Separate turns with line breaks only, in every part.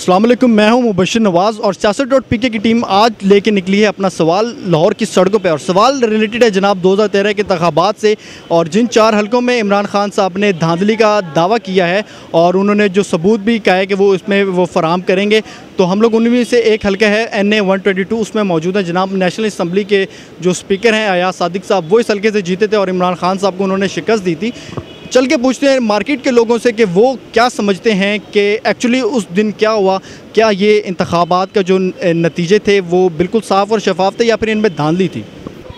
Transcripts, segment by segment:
अस्सलाम वालेकुम, मैं हूं मुबशिर नवाज़ और siyaset.pk की टीम आज लेके निकली है अपना सवाल लाहौर की सड़कों पे। और सवाल रिलेटेड है जनाब 2013 के इंतखाबात से और जिन 4 हलकों में इमरान खान साहब ने धांधली का दावा किया है और उन्होंने जो सबूत भी कहा है कि वो इसमें वो फराम करेंगे। तो हम लोग उनमें से एक हल्का है NA 122, उसमें मौजूद है जनाब नेशनल असम्बली के जो स्पीकर हैं अयाज सादिक साहब। वो इस हल्के से जीते थे और इमरान खान साहब को उन्होंने शिकस्त दी थी। चल के पूछते हैं मार्केट के लोगों से कि वो क्या समझते हैं कि एक्चुअली उस दिन क्या हुआ। क्या ये इंतखाबात का जो नतीजे थे वो बिल्कुल साफ़ और शफाफ थे या फिर इनमें धांधली थी?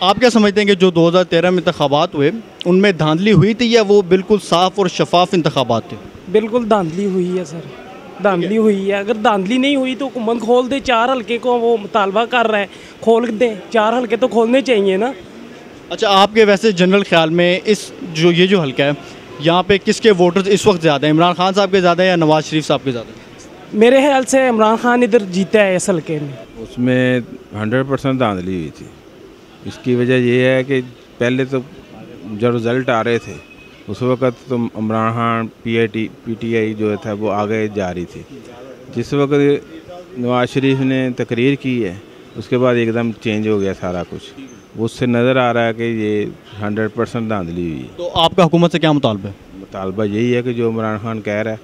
आप क्या समझते हैं कि जो 2013 में इंतखाबात हुए उनमें धांधली हुई थी या वो बिल्कुल साफ़ और शफाफ इंतखाबात थे?
बिल्कुल धांधली हुई है सर, धांधली हुई है। अगर धांधली नहीं हुई तो हुकूमत खोल दे। 4 हल्के को वो मुतालबा कर रहा है, खोल दे। 4 हल्के तो खोलने चाहिए ना। अच्छा,
आपके वैसे जनरल ख्याल में इस जो हल्का है यहाँ पे किसके वोटर्स इस वक्त ज़्यादा हैं, इमरान खान साहब के ज़्यादा या नवाज़ शरीफ साहब के ज़्यादा?
मेरे ख्याल से इमरान खान इधर जीता है इस हल्के में।
उसमें 100% धांधली हुई थी। इसकी वजह ये है कि पहले तो जब रिज़ल्ट आ रहे थे उस वक़्त तो इमरान खान PTI जो था वो आगे जा रही थी। जिस वक्त नवाज़ शरीफ ने तकरीर की है उसके बाद एकदम चेंज हो गया सारा कुछ। उससे नज़र आ रहा है कि ये 100% धांधली हुई है।
तो आपका हुकूमत से क्या मुतालबा है?
मुतालबा यही है कि जो इमरान खान कह रहा है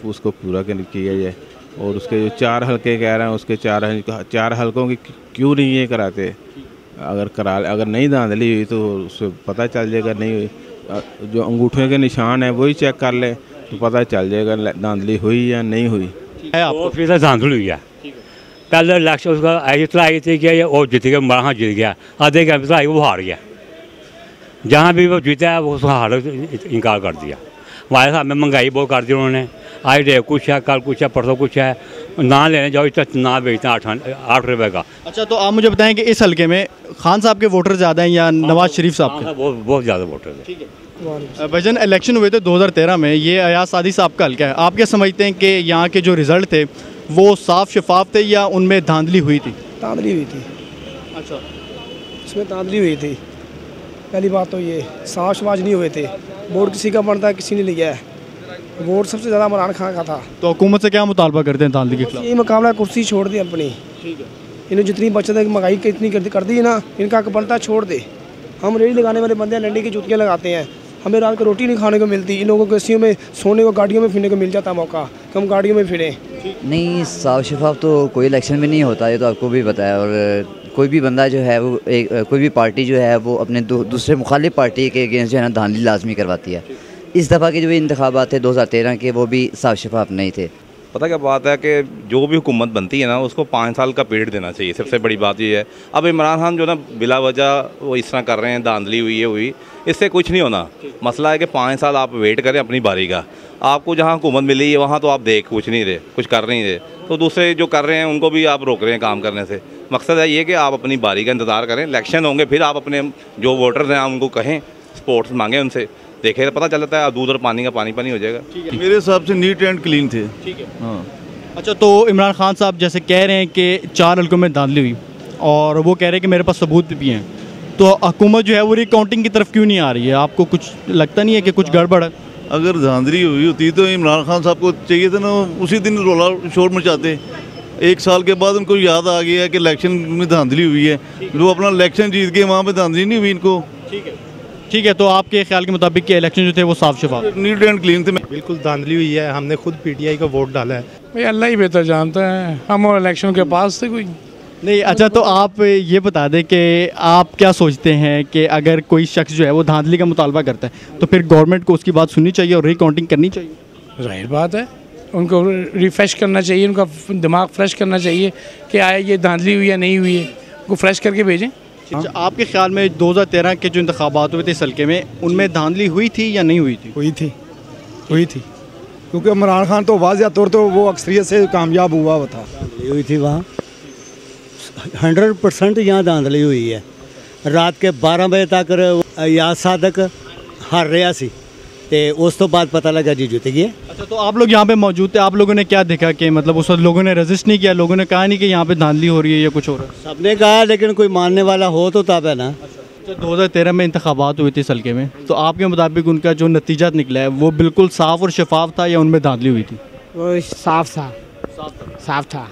उसको पूरा किया जाए। और उसके जो 4 हल्के कह रहे हैं उसके 4 हल्कों की क्यों नहीं ये कराते? अगर नहीं धांधली हुई तो उससे पता चल जाएगा। नहीं हुई जो अंगूठे के निशान है वही चेक कर ले तो पता चल जाएगा धांधली हुई या नहीं हुई।
धांधली हुई है। पहले इलेक्शन उसका इतना आई थी कि वो जीत गया, इमरान खान जीत गया। आधे घंटे तो आई वो हार गया। जहाँ भी वो जीता है वो उसका हार इनकार कर दिया। हमारे साथ में महंगाई बहुत कर दी उन्होंने। आज डे कुछ है, कल कुछ है, परसों कुछ है। ना लेने जाओ इतना ना बेचते हैं 8 रुपये का।
अच्छा, तो आप मुझे बताएं कि इस हल्के में खान साहब के वोटर ज़्यादा हैं या नवाज़ शरीफ साहब के?
बहुत ज़्यादा वोटर है।
ठीक है भाईजान, इलेक्शन हुए थे 2013 में, ये अयाज सादिक साहब का हल्का है। आप क्या समझते हैं कि यहाँ के जो रिज़ल्ट थे वो साफ़ शफाफ थे या उनमें धांधली हुई थी?
धांधली हुई थी। अच्छा, इसमें धांधली हुई थी। पहली बात तो ये साफ शफाफ नहीं हुए थे। वोट किसी का बनता है, किसी ने लिया है। वोट सबसे ज़्यादा इमरान खान का था।
तो हुकूमत से क्या मुतालबा करते हैं धांधली के खिलाफ?
यही मुकाबला, कुर्सी छोड़ दी अपनी। ठीक है, इन्हें जितनी बचत है महंगाई की इतनी कर दी ना, इनका बनता छोड़ दे। हम रेडी लगाने वाले बंदे लंडी की जुतियाँ लगाते हैं। हमें रात को रोटी नहीं खाने को मिलती, इन लोगों को एसियों में सोने को, गाड़ियों में फिरने को मिल जाता मौका, कम गाड़ियों में फिरें।
नहीं, साफ शफाफ तो कोई इलेक्शन में नहीं होता, ये तो आपको भी पता है। और कोई भी बंदा जो है वो कोई भी पार्टी जो है वो अपने दूसरे मुखालिफ पार्टी के अगेंस्ट जो है ना धांधली लाजमी करवाती है। इस दफ़ा के जो इंतखाबात थे 2013 के वो भी साफ शफाफ नहीं थे।
पता क्या बात है कि जो भी हुकूमत बनती है ना उसको 5 साल का पीरियड देना चाहिए। सबसे बड़ी बात ये है। अब इमरान खान जो ना बिला वजह वो इस तरह कर रहे हैं, धांधली हुई, इससे कुछ नहीं होना। मसला है कि 5 साल आप वेट करें अपनी बारी का। आपको जहाँ हुकूमत मिली है वहाँ तो आप कुछ नहीं रहे, कुछ कर नहीं रहे, तो दूसरे जो कर रहे हैं उनको भी आप रोक रहे हैं काम करने से। मकसद है ये कि आप अपनी बारी का इंतज़ार करें। इलेक्शन होंगे फिर आप अपने जो वोटर्स हैं आप उनको कहें, सपोर्ट्स मांगें उनसे, देखें पता चल जाता है। दूध और पानी का पानी हो जाएगा।
मेरे हिसाब से नीट एंड क्लीन थे।
ठीक है, हाँ। अच्छा, तो इमरान खान साहब जैसे कह रहे हैं कि 4 हल्कों में धांधली हुई और वो कह रहे हैं कि मेरे पास सबूत भी हैं, तो हुकूमत जो है वो रिकाउंटिंग की तरफ क्यों नहीं आ रही है? आपको कुछ लगता नहीं है कि कुछ गड़बड़ है?
अगर धांधली हुई होती तो इमरान खान साहब को चाहिए था ना उसी दिन रोला शोर मचाते। 1 साल के बाद उनको याद आ गया कि इलेक्शन में धांधली हुई है, वो अपना इलेक्शन जीत के वहाँ पे धांधली नहीं हुई इनको।
ठीक है, तो आपके ख्याल के मुताबिक के इलेक्शन जो थे वो साफ शफाफ,
नीट एंड क्लीन थे?
बिल्कुल धांधली हुई है। हमने खुद PTI को वोट डाला है। भाई अल्लाह ही बेहतर जानता है, हम और इलेक्शन के पास थे कोई
नहीं। अच्छा, तो आप ये बता दें कि आप क्या सोचते हैं कि अगर कोई शख्स जो है वो धांधली का मुतालबा करता है तो फिर गवर्नमेंट को उसकी बात सुननी चाहिए और रिकाउंटिंग करनी चाहिए?
जाहिर बात है, उनको रिफ़्रेश करना चाहिए, उनका दिमाग फ्रेश करना चाहिए कि आए ये धांधली हुई या नहीं हुई है, उनको फ्रेश करके भेजें।
अच्छा, आपके ख्याल में 2013 के जो इंतखाबात हुए थे इस हल्के में उनमें धांधली हुई थी या नहीं हुई थी?
हुई थी क्योंकि इमरान खान तो वाज़िया तौर तो वो अक्सरियत से कामयाब हुआ था।
हुई थी वहाँ 100% यहाँ धांधली हुई है। रात के 12 बजे तक अयाज सादिक हार रहा सी ते उस तो बाद पता लगा जी जीत गए।
अच्छा, तो आप लोग यहाँ पे मौजूद थे, आप लोगों ने क्या देखा कि मतलब उस वक्त लोगों ने रेजिस्ट नहीं किया? लोगों ने कहा नहीं कि यहाँ पे धांधली हो रही है या कुछ हो रहा है?
सबने कहा, लेकिन कोई मानने वाला हो तो तब है ना।
अच्छा, 2013 में इंतखाबात हुए थे इस हल्के में, तो आपके मुताबिक उनका जो नतीजा निकला है वो बिल्कुल साफ़ और शफाफ था या उनमें धांधली हुई थी?
वो साफ था।
साफ था।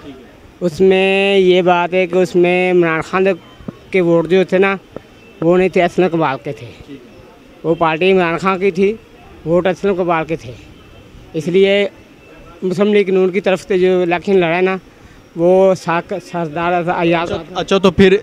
उसमें ये बात है कि उसमें इमरान खान के वोट जो थे ना वो नहीं थे, असलम कबाल के थे। वो पार्टी इमरान खान की थी, वोट असलम कबाल के थे। इसलिए मुस्लिम लीग नून की तरफ से जो इलेक्शन लड़ा ना वो सरदार अयाज।
अच्छा तो फिर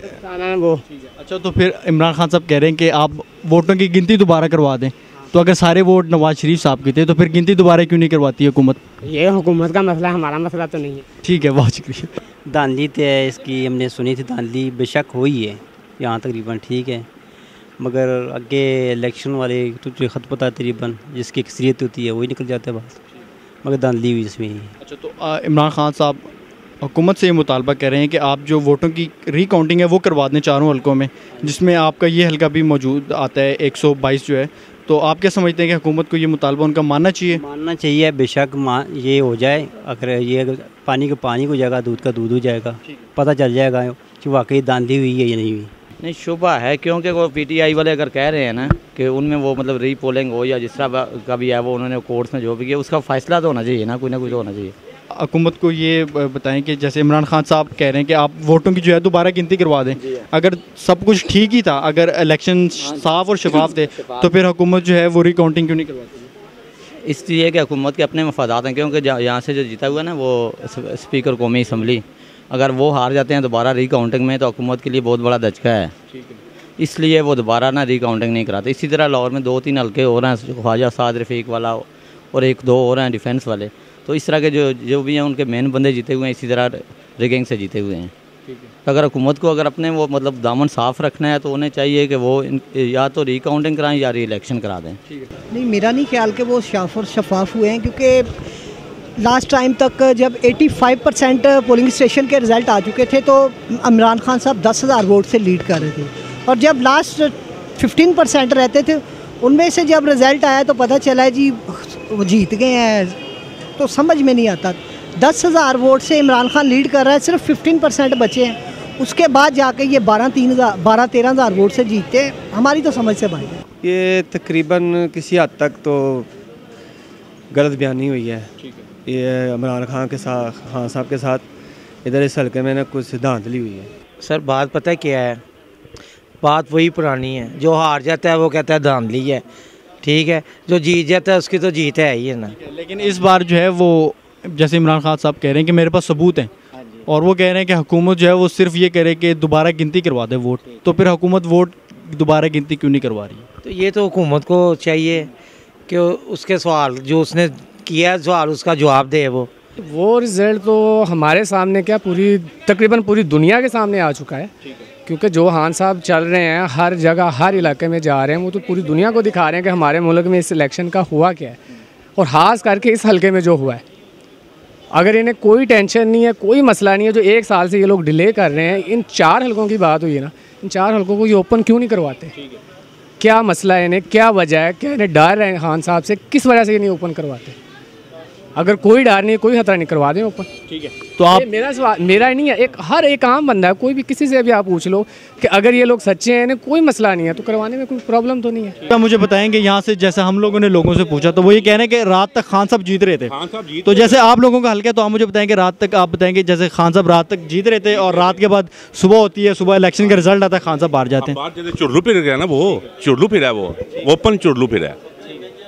वो
अच्छा तो फिर इमरान खान साहब कह रहे हैं कि आप वोटों की गिनती दोबारा करवा दें। तो अगर सारे वोट नवाज शरीफ साहब के थे तो फिर गिनती दोबारा क्यों नहीं करवाती हुकूमत?
ये हुकूमत का मसला, हमारा मसला तो नहीं है।
ठीक है, बहुत शुक्रिया।
धांधली तो है इसकी, हमने सुनी थी धांधली बेशक हुई है यहाँ तकरीबन ठीक है, मगर आगे इलेक्शन वाले तुझे ख़त पता तकरीबन जिसकी अक्सरियत होती है वही निकल जाता है बात, मगर धांधली हुई इसमें।
अच्छा तो इमरान खान साहब हुकूमत से ये मुतालबा कर रहे हैं कि आप जो वोटों की रिकाउंटिंग है वो करवा दें चारों हलकों में, जिसमें आपका ये हलका भी मौजूद आता है 122 जो है। तो आप क्या समझते हैं कि हुकूमत को ये मुतालबा उनका मानना चाहिए?
मानना चाहिए, बेशक ये हो जाए। अगर ये पानी का पानी हो जाएगा, दूध का दूध हो जाएगा, पता चल जाएगा कि वाकई धांधली हुई है या नहीं हुई।
नहीं, शुबा है, क्योंकि वो पीटीआई वाले अगर कह रहे हैं ना कि उनमें वो मतलब रीपोलिंग हो या जिस तरह का भी है वो उन्होंने कोर्ट्स में जो भी किया उसका फैसला तो होना चाहिए ना, कोई तो होना चाहिए।
हुकूमत को ये बताएं कि जैसे इमरान खान साहब कह रहे हैं कि आप वोटों की जो है दोबारा गिनती करवा दें। अगर सब कुछ ठीक ही था, अगर इलेक्शन साफ और शफाफ थे तो फिर हुकूमत जो है वो रिकाउंटिंग क्यों नहीं करवाती?
इसलिए कि हुकूमत के अपने मफादात हैं, क्योंकि यहाँ से जो जीता हुआ है ना वो स्पीकर कौमी असम्बली, अगर वो हार जाते हैं दोबारा रिकाउंटिंग में तो हुकूमत के लिए बहुत बड़ा धचका है। इसलिए वो दोबारा ना रिकाउंटिंग नहीं कराते। इसी तरह लाहौर में 2-3 हल्के हो रहे हैं, ख्वाजा साद रफ़ीक वाला और 1-2 हो रहे हैं डिफेंस वाले। तो इस तरह के जो भी हैं उनके मेन बंदे जीते हुए हैं, इसी तरह रिगिंग से जीते हुए हैं। अगर हुकूमत को अगर अपने वो मतलब दामन साफ़ रखना है तो उन्हें चाहिए कि वो या तो रिकाउंटिंग कराएं या री इलेक्शन करा दें।
नहीं, मेरा नहीं ख्याल कि वो साफ और शफाफ हुए हैं, क्योंकि लास्ट टाइम तक जब 85% पोलिंग स्टेशन के रिज़ल्ट आ चुके थे तो इमरान खान साहब 10,000 वोट से लीड कर रहे थे, और जब लास्ट 15% रहते थे उनमें से जब रिज़ल्ट आया तो पता चला जी वो जीत गए हैं। तो समझ में नहीं आता, 10,000 वोट से इमरान खान लीड कर रहा है, सिर्फ 15% बचे हैं, उसके बाद जाके ये 12-13,000 वोट से जीतते हैं। हमारी तो समझ से बाहर है।
ये तकरीबन किसी हद तक तो गलत बयानी हुई है। ये इमरान खान साहब के साथ इधर इस हल्के में ना कुछ धांधली हुई है।
सर बात पता है क्या है, बात वही पुरानी है, जो हार जाता है वो कहता है धांधली है, ठीक है, जो जीत जाता है उसकी तो जीत है ही है ना।
लेकिन इस बार जो है वो जैसे इमरान खान साहब कह रहे हैं कि मेरे पास सबूत हैं, और वो कह रहे हैं कि हुकूमत जो है वो सिर्फ ये कह रहे कि दोबारा गिनती करवा दे वोट, तो फिर हुकूमत वोट दोबारा गिनती क्यों नहीं करवा रही?
तो ये तो हुकूमत को चाहिए कि उसके सवाल जो उसने किया सवाल उसका जवाब दे।
वो रिज़ल्ट तो हमारे सामने क्या तकरीबन पूरी दुनिया के सामने आ चुका है, क्योंकि जो खान साहब चल रहे हैं हर जगह हर इलाके में जा रहे हैं, वो तो पूरी दुनिया को दिखा रहे हैं कि हमारे मुल्क में इस इलेक्शन का हुआ क्या है, और ख़ास करके इस हल्के में जो हुआ है। अगर इन्हें कोई टेंशन नहीं है, कोई मसला नहीं है, जो 1 साल से ये लोग डिले कर रहे हैं, इन 4 हल्कों की बात हुई है ना, इन 4 हल्कों को ये ओपन क्यों नहीं करवाते? क्या मसला है इन्हें, क्या वजह है, क्या इन्हें डर है खान साहब से, किस वजह से ये नहीं ओपन करवाते? अगर कोई डर नहीं, कोई खतरा नहीं, करवा दें ओपन। ठीक है, तो आप मेरा सवाल मेरा ही नहीं है, हर एक आम बंदा है, कोई भी किसी से भी आप पूछ लो कि अगर ये लोग सच्चे हैं, इन्हें कोई मसला नहीं है, तो करवाने में कोई प्रॉब्लम तो नहीं है।
तो मुझे बताएंगे यहाँ से, जैसे हम लोगों ने लोगों से पूछा तो वो ये कह रहे हैं कि रात तक खान साहब जीत रहे थे। तो जैसे आप लोगों का हल्का है तो आप मुझे बताएंगे रात तक, आप बताएंगे जैसे खान साहब रात तक जीत रहे थे और रात के बाद सुबह होती है, सुबह इलेक्शन का रिजल्ट आता है, खान साहब हार जाते हैं।
चुरलू फिर गया ना, वो चुरलू फिरा, वो ओपन चुरलू फिरा,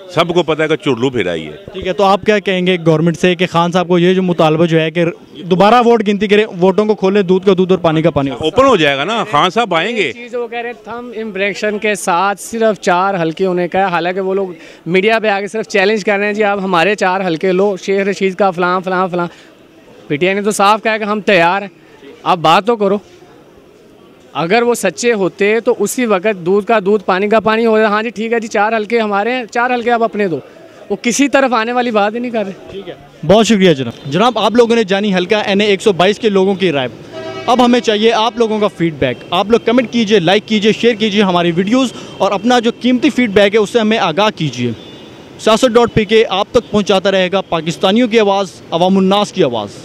सबको पता है कि चुरलू फिरा ही है। ठीक
है, तो आप क्या कहेंगे गवर्नमेंट से कि खान साहब को ये जो मुतालबा जो है कि दोबारा वोट गिनती करें, वोटों को खोले, दूध का दूध और पानी का पानी,
ओपन हो जाएगा ना, खान साहब आएंगे।
चीज़ वो कह रहे हैं थंब इम्प्रेशन के साथ सिर्फ 4 हल्के होने का है, हालांकि वो लोग मीडिया पे आके सिर्फ चैलेंज कर रहे हैं जी आप हमारे 4 हल्के लो, शेख रशीद का फलां फलां फलां। पीटीआई ने तो साफ कहा कि हम तैयार हैं, आप बात तो करो। अगर वो सच्चे होते तो उसी वक्त दूध का दूध पानी का पानी हो जाए। हाँ जी ठीक है जी, 4 हल्के हमारे हैं, 4 हल्के आप अपने दो, वो किसी तरफ आने वाली बात ही नहीं कर रहे। ठीक है,
बहुत शुक्रिया जनाब। आप लोगों ने जानी हल्का NA 122 के लोगों की राय। अब हमें चाहिए आप लोगों का फीडबैक। आप लोग कमेंट कीजिए, लाइक कीजिए, शेयर कीजिए हमारी वीडियोस और अपना जो कीमती फीडबैक है उससे हमें आगाह कीजिए। सियासत.pk आप तक पहुंचाता रहेगा पाकिस्तानियों की आवाज़, अवामुन्नास की आवाज़।